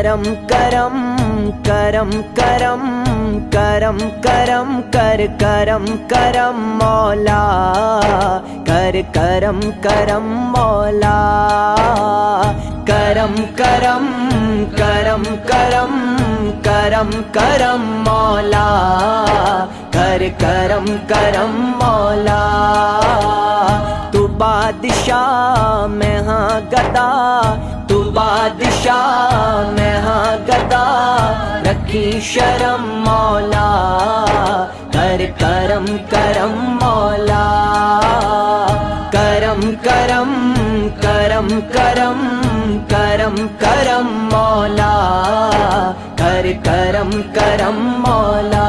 करम करम करम करम करम करम कर करम करम मौला, कर करम करम मौला। करम करम करम करम करम करम मौला, कर करम करम मौला। तू बादशाह मैं हाँ गदा, तू बादशाह मैं हाँ गदा, रखी शर्म मौला, कर करम करम मौला। करम करम करम करम करम करम मौला, कर करम करम मौला।